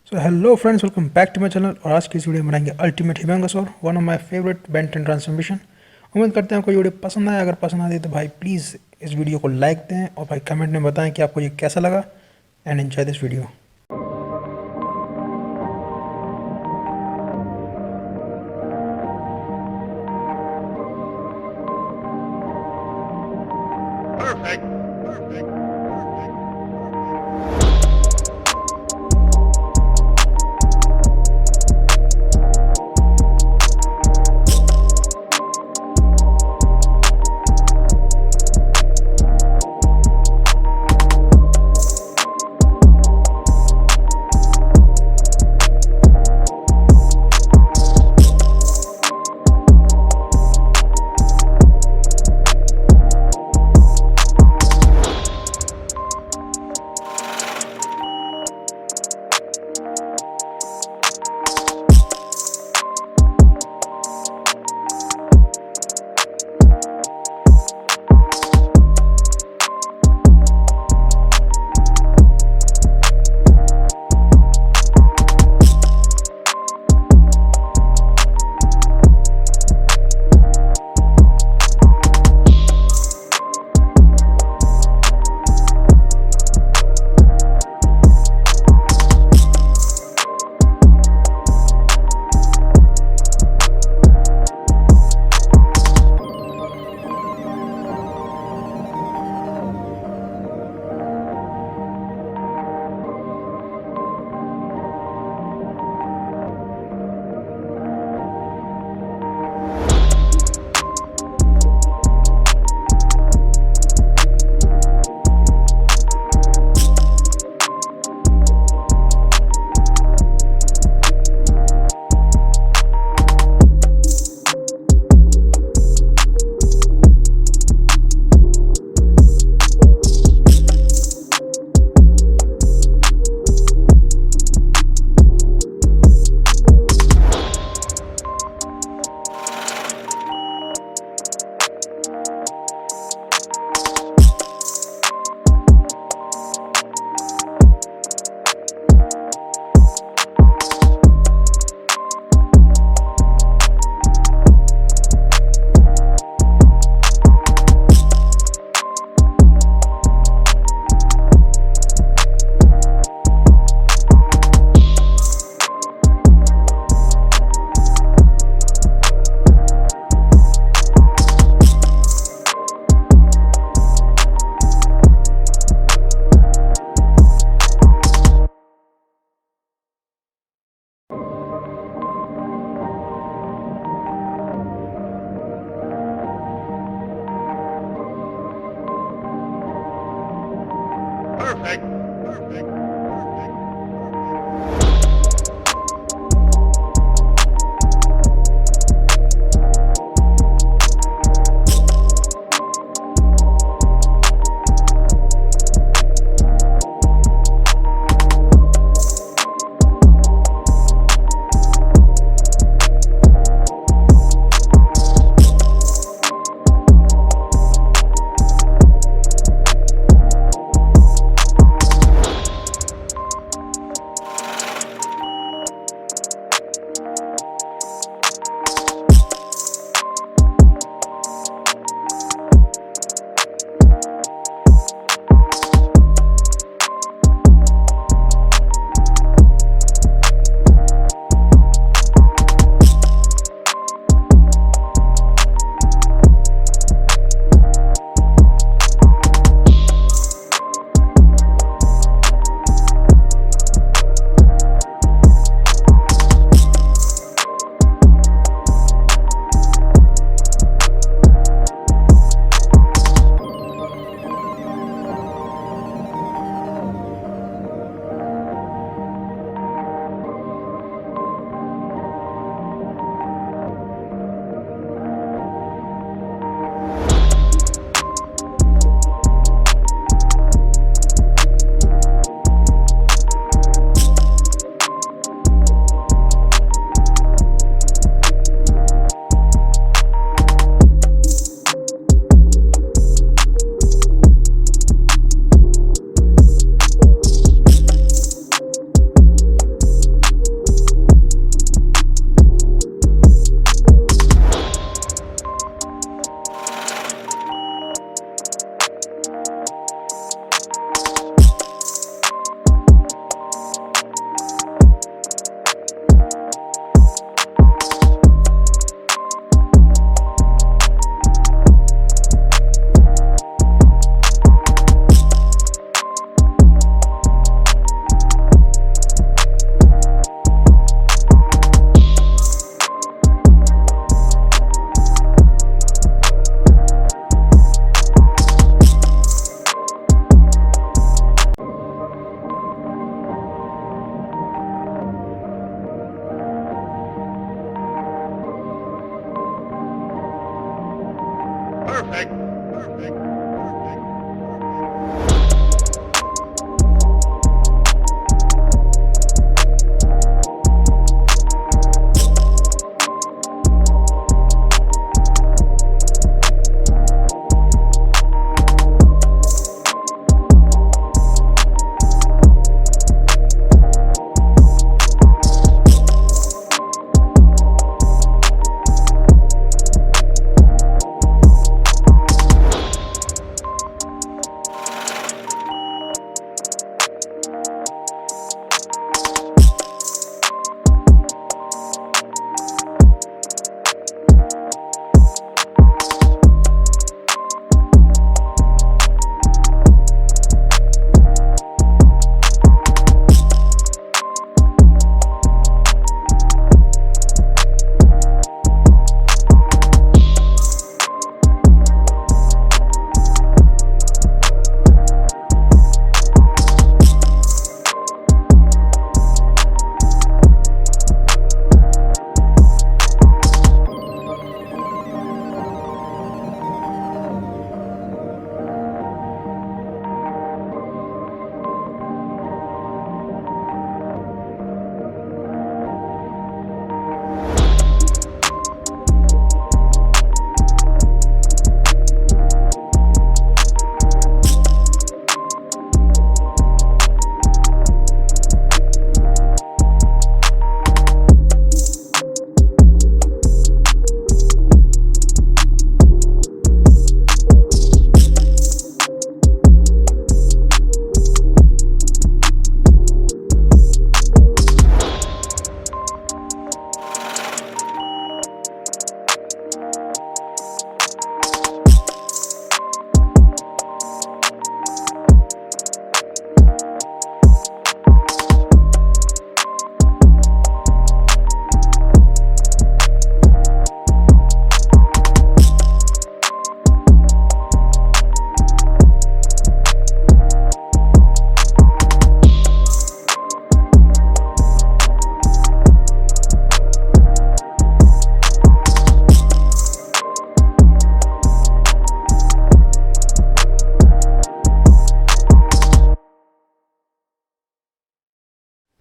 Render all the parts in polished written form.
So hello friends, welcome back to my channel. और आज की इस वीडियो में बनाएंगे ultimate Humungousaur, one of my favourite Ben Ten transformation. उम्मीद करते हैं आपको ये वीडियो पसंद आए। अगर पसंद आती है तो भाई प्लीज़ इस वीडियो को लाइक दें और भाई कमेंट में बताएं कि आपको ये कैसा लगा। And enjoy this video.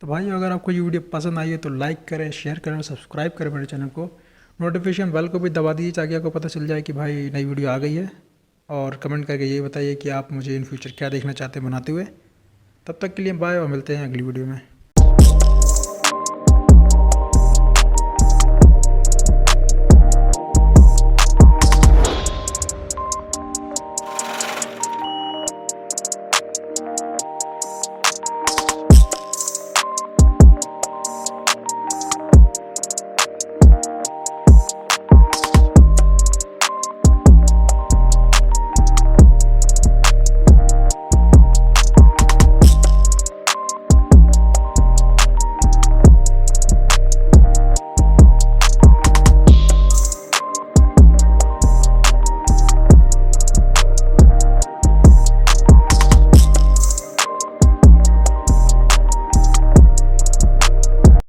तो भाई अगर आपको ये वीडियो पसंद आई है तो लाइक करें, शेयर करें और सब्सक्राइब करें मेरे चैनल को। नोटिफिकेशन बेल को भी दबा दीजिए ताकि आपको पता चल जाए कि भाई नई वीडियो आ गई है। और कमेंट करके ये बताइए कि आप मुझे इन फ्यूचर क्या देखना चाहते हैं बनाते हुए। तब तक के लिए बाय और मिलते हैं अगली वीडियो में।